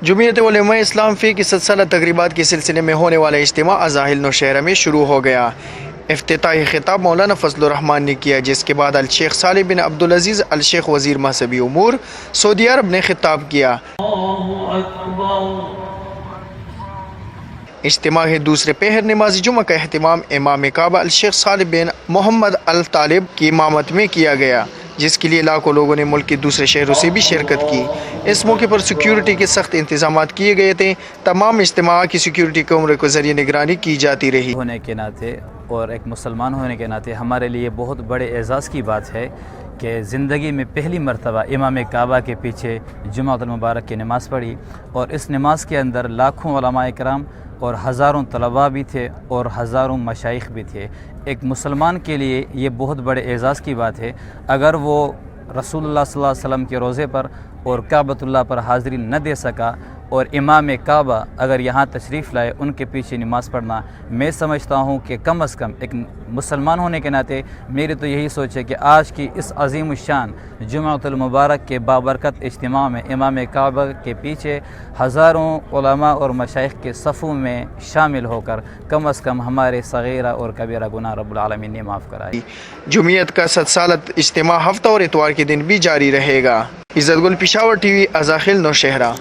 جمعیت علماء اسلام فی کی 7 سالہ تقریبات کے سلسلے میں ہونے والا اجتماع ازاہل نوشہرہ میں شروع ہو گیا۔ افتتاحی خطاب مولانا فضل الرحمان نے کیا، جس کے بعد الشیخ صالح بن عبدالعزیز الشیخ وزیر مذہبی امور سعودی عرب نے خطاب کیا۔ اجتماع کے دوسرے پہر نماز جمعہ کا اہتمام امام کعبہ الشیخ صالح بن محمد الطالب کی امامت میں کیا گیا، جس کے لیے لاکھوں لوگوں نے ملک کے دوسرے شہروں سے بھی شرکت کی۔ اس موقع پر سیکیورٹی کے سخت انتظامات کیے گئے تھے۔ تمام اجتماعات کی سیکیورٹی کیمرے کے ذریعے نگرانی کی جاتی رہی۔ ہونے کے ناطے اور ایک مسلمان ہونے کے ناطے ہمارے لیے بہت بڑے اعزاز کی بات ہے کہ زندگی میں پہلی مرتبہ امام کعبہ کے پیچھے جمعہ المبارک کی نماز پڑھی، اور اس نماز کے اندر لاکھوں علماء کرام اور ہزاروں طلباء بھی تھے اور ہزاروں مشائخ بھی تھے۔ ایک مسلمان کے لیے یہ بہت بڑے اعزاز کی بات ہے۔ اگر وہ رسول اللہ صلی اللہ علیہ وسلم کے روضے پر اور کعبۃ اللہ پر حاضری نہ دے سکا، اور امام کعبہ اگر یہاں تشریف لائے ان کے پیچھے نماز پڑھنا، میں سمجھتا ہوں کہ کم از کم ایک مسلمان ہونے کے ناطے میری تو یہی سوچ ہے کہ آج کی اس عظیم الشان جمعہ المبارک کے بابرکت اجتماع میں امام کعبہ کے پیچھے ہزاروں علماء اور مشائخ کے صفوں میں شامل ہو کر کم از کم ہمارے صغیرہ اور کبیرہ گناہ رب العالمین نے معاف کرائی۔ جمعیت کا 7 سالہ اجتماع ہفتہ اور اتوار کے دن بھی جاری رہے گا۔ عزت گل، پشاور ٹی وی، ازاخل، نوشہرہ۔